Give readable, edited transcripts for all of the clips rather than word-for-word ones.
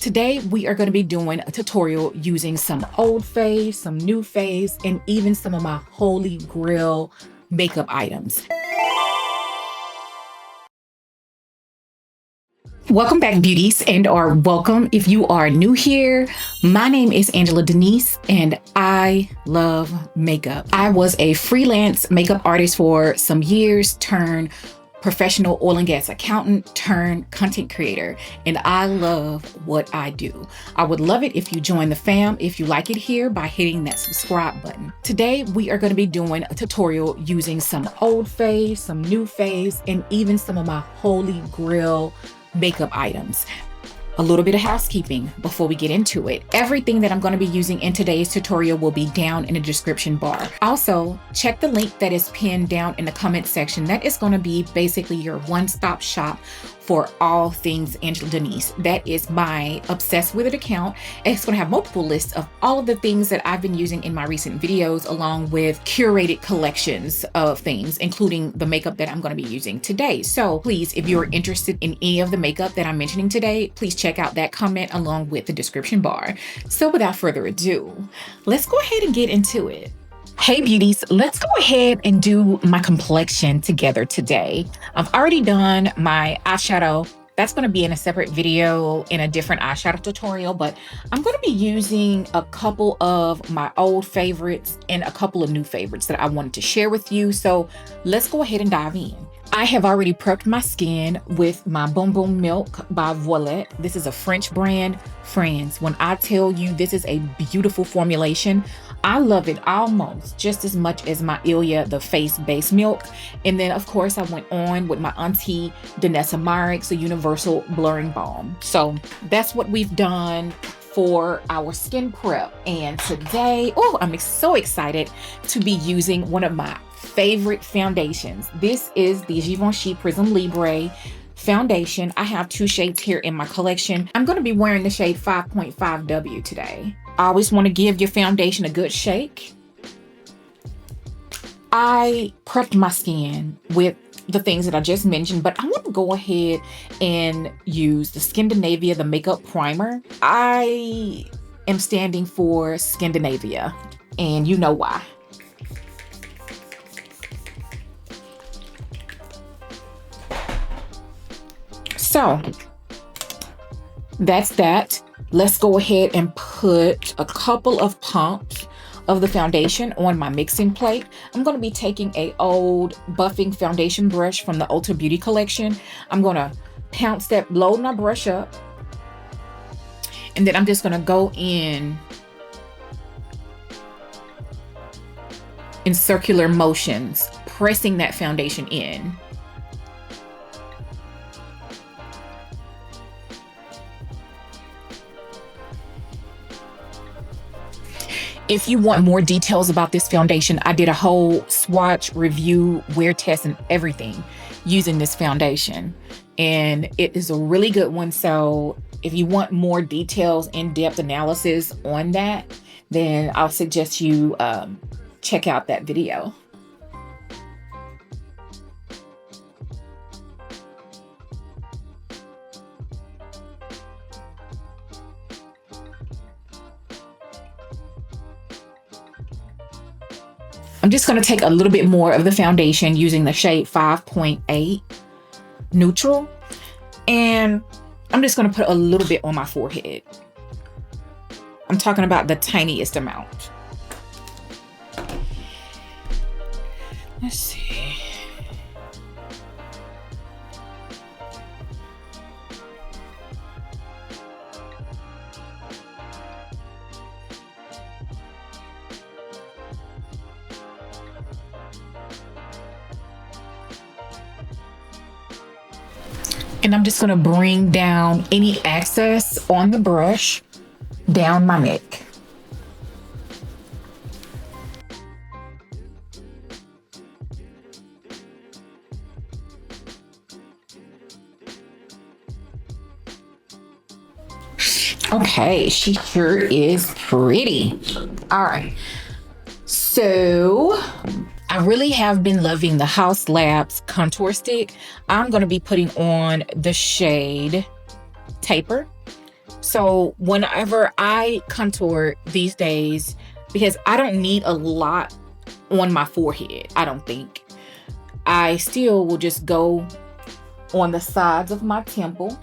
Today, we are going to be doing a tutorial using some old faves, some new faves, and even some of my holy grail makeup items. Welcome back, beauties, or welcome if you are new here. My name is Angela Denise, and I love makeup. I was a freelance makeup artist for some years, turned professional oil and gas accountant turned content creator, and I love what I do. I would love it if you join the fam if you like it here by hitting that subscribe button. Today we are going to be doing a tutorial using some old faves, some new faves, and even some of my holy grail makeup items. A little bit of housekeeping before we get into it. Everything that I'm going to be using in today's tutorial will be down in the description bar. Also, check the link that is pinned down in the comment section. That is going to be basically your one-stop shop for all things Angela Denise. That is my Obsessed With It account. It's going to have multiple lists of all of the things that I've been using in my recent videos, along with curated collections of things, including the makeup that I'm going to be using today. So please, if you're interested in any of the makeup that I'm mentioning today, please check out that comment along with the description bar. So without further ado, let's go ahead and get into it. Hey beauties, let's go ahead and do my complexion together today. I've already done my eyeshadow. That's going to be in a separate video in a different eyeshadow tutorial, but I'm going to be using a couple of my old favorites and a couple of new favorites that I wanted to share with you. So let's go ahead and dive in. I have already prepped my skin with my BOUM-BOUM Milk by Voilette. This is a French brand. Friends, when I tell you this is a beautiful formulation, I love it almost just as much as my Ilia, the face-based milk. And then, of course, I went on with my auntie Danessa Myricks, a universal blurring balm. So that's what we've done for our skin prep. And today, I'm so excited to be using one of my favorite foundations. This is the Givenchy Prisme Libre foundation. I have two shades here in my collection. I'm going to be wearing the shade 5.5W today. I always want to give your foundation a good shake. I prepped my skin with the things that I just mentioned, but I want to go ahead and use the Scandinavia, the makeup primer. I am standing for Scandinavia, and you know why. So that's that. Let's go ahead and put a couple of pumps of the foundation on my mixing plate. I'm going to be taking a old buffing foundation brush from the Ulta Beauty collection. I'm going to pounce that, load my brush up, and then I'm just going to go in circular motions, pressing that foundation in. If you want more details about this foundation, I did a whole swatch, review, wear test, and everything using this foundation. And it is a really good one. So if you want more details, in-depth analysis on that, then I'll suggest you check out that video. I'm just going to take a little bit more of the foundation using the shade 5.8 neutral, and I'm just going to put a little bit on my forehead. I'm talking about the tiniest amount. Let's see. And I'm just going to bring down any excess on the brush down my neck. Okay, she sure is pretty. All right. So I really have been loving the HAUS Labs contour stick. I'm going to be putting on the shade Taper. So whenever I contour these days, because I don't need a lot on my forehead, I don't think. I still will just go on the sides of my temple.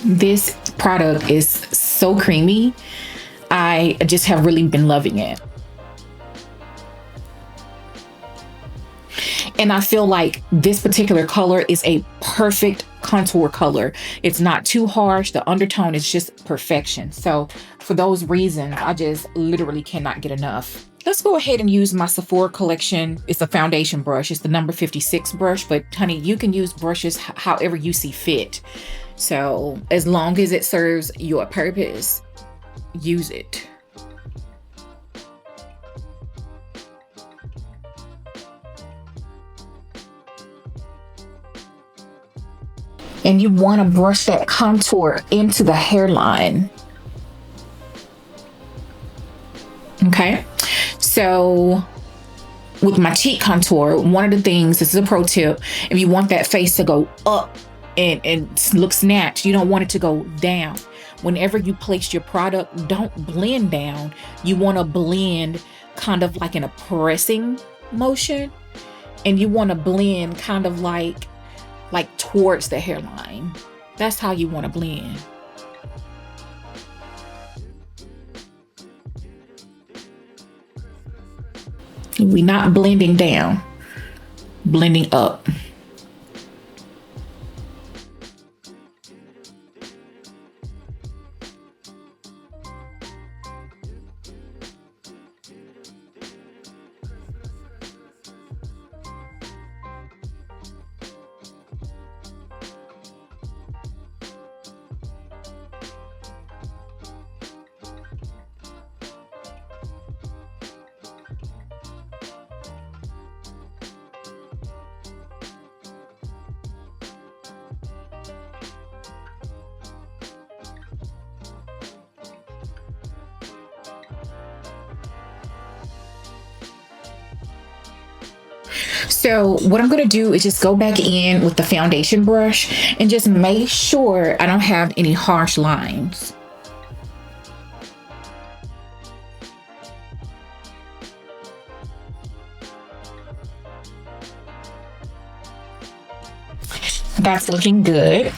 This product is so creamy. I just have really been loving it. And I feel like this particular color is a perfect contour color. It's not too harsh. The undertone is just perfection. So for those reasons, I just literally cannot get enough. Let's go ahead and use my Sephora collection. It's a foundation brush. It's the number 56 brush, but honey, you can use brushes however you see fit. So as long as it serves your purpose, use it. And you want to brush that contour into the hairline. Okay, so with my cheek contour, one of the things, this is a pro tip, if you want that face to go up and look snatched, you don't want it to go down. Whenever you place your product, don't blend down. You want to blend kind of like in a pressing motion, and you want to blend kind of like towards the hairline. That's how you want to blend. We're not blending down, blending up. So what I'm going to do is just go back in with the foundation brush and just make sure I don't have any harsh lines. That's looking good.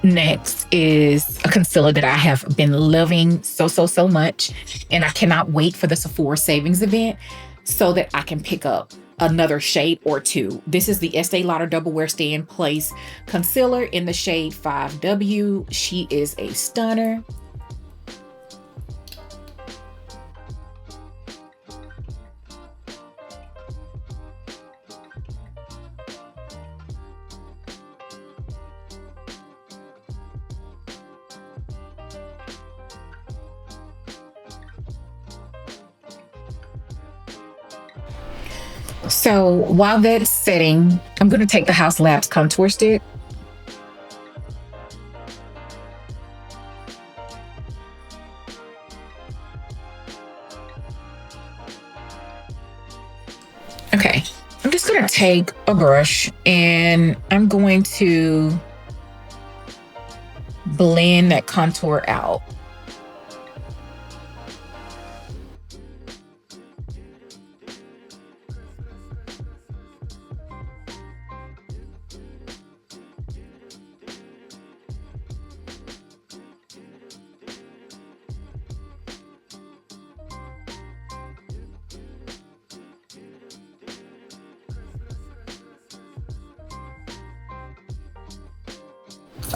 Next is a concealer that I have been loving so much, and I cannot wait for the Sephora savings event so that I can pick up another shade or two. This is the Estee Lauder Double Wear Stay in Place concealer in the shade 5W. She is a stunner. So while that's setting, I'm going to take the HAUS Labs contour stick. Okay, I'm just going to take a brush and I'm going to blend that contour out.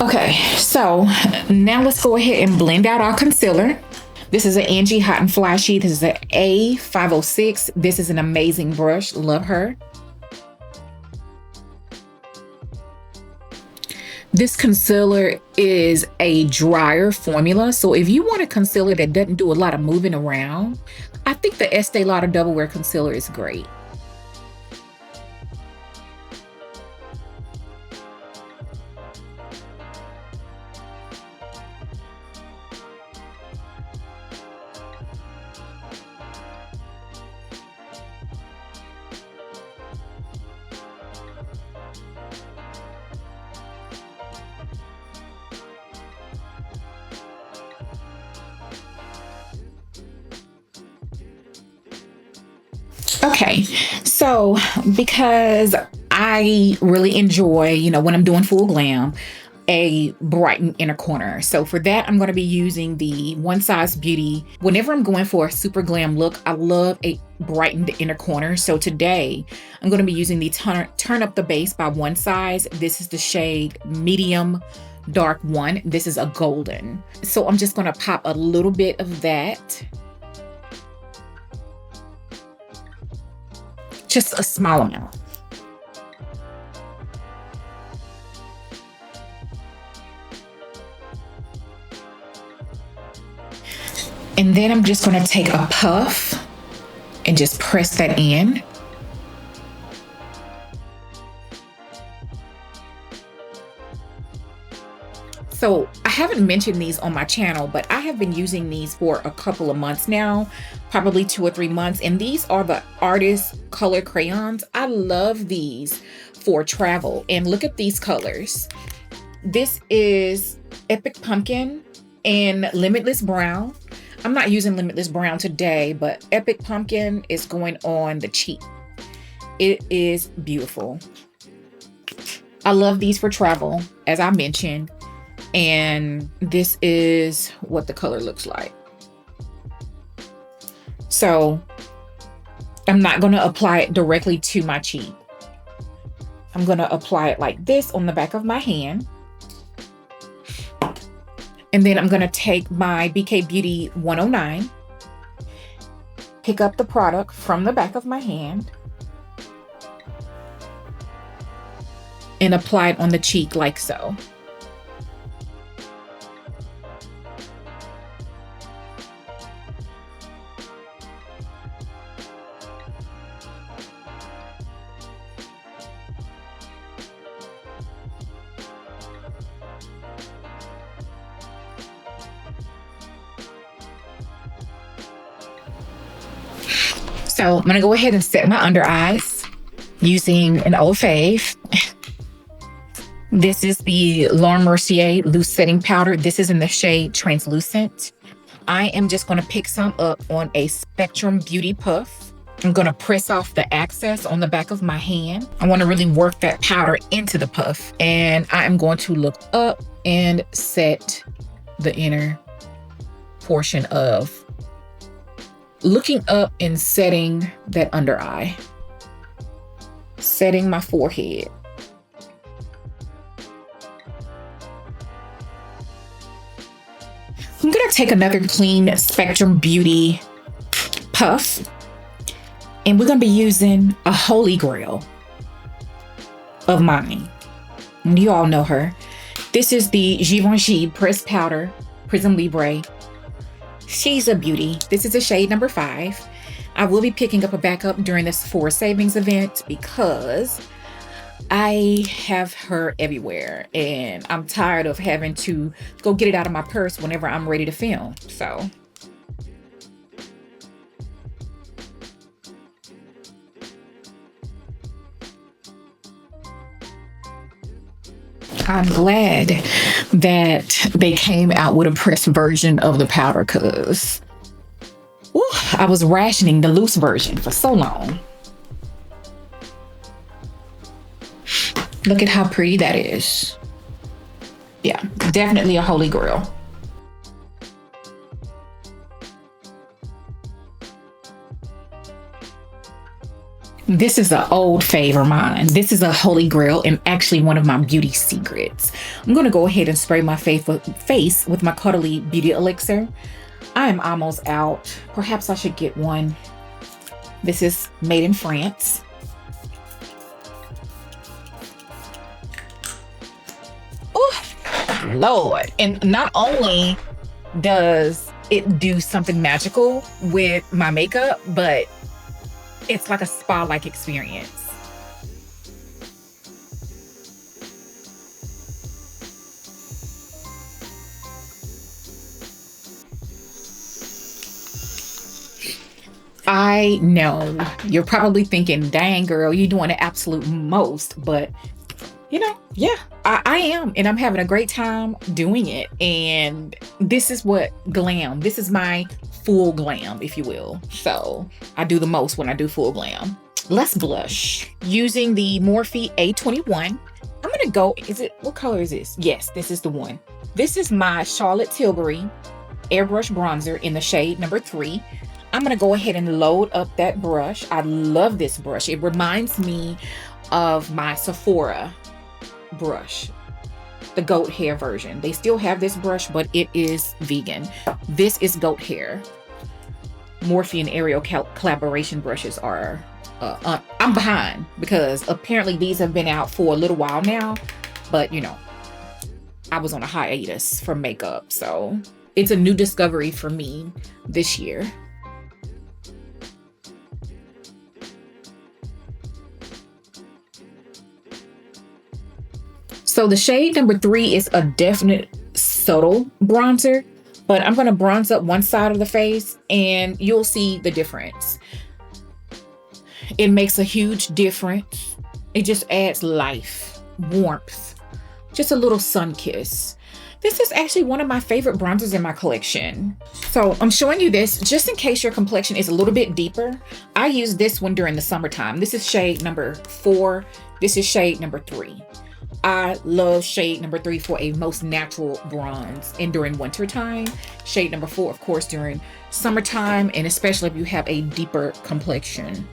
Okay, so now let's go ahead and blend out our concealer. This is an Angie Hot and Flashy. This is an A506. This is an amazing brush. Love her. This concealer is a drier formula. So if you want a concealer that doesn't do a lot of moving around, I think the Estee Lauder Double Wear Concealer is great. Okay, so because I really enjoy, when I'm doing full glam, a brighten inner corner. So for that, I'm going to be using the One Size Beauty. Whenever I'm going for a super glam look, I love a brightened inner corner. So today, I'm going to be using the Turn Up the Base by One Size. This is the shade Medium Dark 1. This is a golden. So I'm just going to pop a little bit of that. Just a small amount. And then I'm just going to take a puff and just press that in. So I haven't mentioned these on my channel, but I have been using these for a couple of months now, probably 2 or 3 months. And these are the Artist Color Crayons. I love these for travel. And look at these colors. This is Epic Pumpkin and Limitless Brown. I'm not using Limitless Brown today, but Epic Pumpkin is going on the cheek. It is beautiful. I love these for travel, as I mentioned. And this is what the color looks like. So I'm not going to apply it directly to my cheek. I'm going to apply it like this on the back of my hand. And then I'm going to take my BK Beauty 109, pick up the product from the back of my hand, and apply it on the cheek like so. So I'm going to go ahead and set my under eyes using an old fave. This is the Mercier Loose Setting Powder. This is in the shade Translucent. I am just going to pick some up on a Spectrum Beauty Puff. I'm going to press off the excess on the back of my hand. I want to really work that powder into the puff. And I am going to look up and set the inner portion of looking up and setting that under eye, setting my forehead. I'm gonna take another clean Spectrum Beauty puff, and we're gonna be using a holy grail of mine. And you all know her. This is the Givenchy Pressed Powder Prisme Libre. She's a beauty. This is a shade number 5. I will be picking up a backup during this Sephora savings event because I have her everywhere and I'm tired of having to go get it out of my purse whenever I'm ready to film. So I'm glad that they came out with a pressed version of the powder because I was rationing the loose version for so long. Look at how pretty that is. Yeah, definitely a holy grail. This is an old fave of mine. This is a holy grail and actually one of my beauty secrets. I'm going to go ahead and spray my face with my Cuddly Beauty Elixir. I am almost out. Perhaps I should get one. This is made in France. Oh, Lord. And not only does it do something magical with my makeup, but it's like a spa-like experience. I know you're probably thinking, dang girl, you're doing the absolute most, but you know, yeah, I am, and I'm having a great time doing it. And this is what glam, this is my full glam, if you will. So I do the most when I do full glam. Let's blush. Using the Morphe A21. I'm gonna go, what color is this? Yes, this is the one. This is my Charlotte Tilbury airbrush bronzer in the shade number 3. I'm gonna go ahead and load up that brush. I love this brush. It reminds me of my Sephora brush, the goat hair version. They still have this brush, but it is vegan. This is goat hair. Morphe and Ariel collaboration brushes are, I'm behind because apparently these have been out for a little while now, but you know, I was on a hiatus from makeup, so it's a new discovery for me this year. So the shade number 3 is a definite subtle bronzer, but I'm gonna bronze up one side of the face and you'll see the difference. It makes a huge difference. It just adds life, warmth, just a little sun kiss. This is actually one of my favorite bronzers in my collection. So I'm showing you this just in case your complexion is a little bit deeper. I use this one during the summertime. This is shade number 4. This is shade number 3. I love shade number 3 for a most natural bronze, and during winter time. Shade number 4, of course, during summertime, and especially if you have a deeper complexion.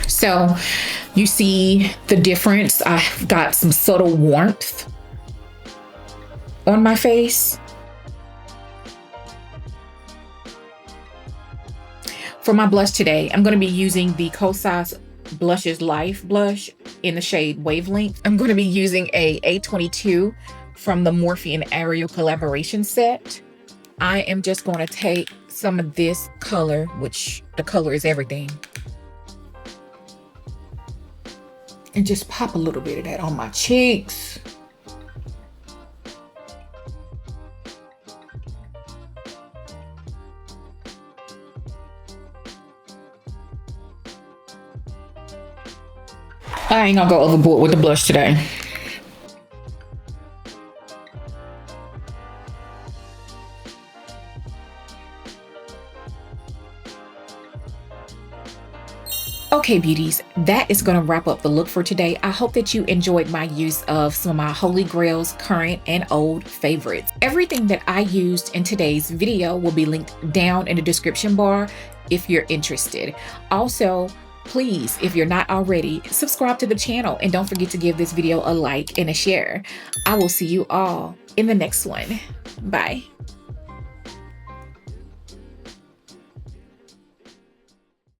So you see the difference. I've got some subtle warmth on my face. For my blush today, I'm going to be using the Kosas Blushes Life blush in the shade Wavelength. I'm going to be using a A22 from the Morphe and Ariel collaboration set. I am just going to take some of this color, which the color is everything, and just pop a little bit of that on my cheeks. I ain't gonna go overboard with the blush today. Okay, beauties, that is going to wrap up the look for today. I hope that you enjoyed my use of some of my holy grails, current and old favorites. Everything that I used in today's video will be linked down in the description bar if you're interested. Also, please, if you're not already, subscribe to the channel and don't forget to give this video a like and a share. I will see you all in the next one. Bye.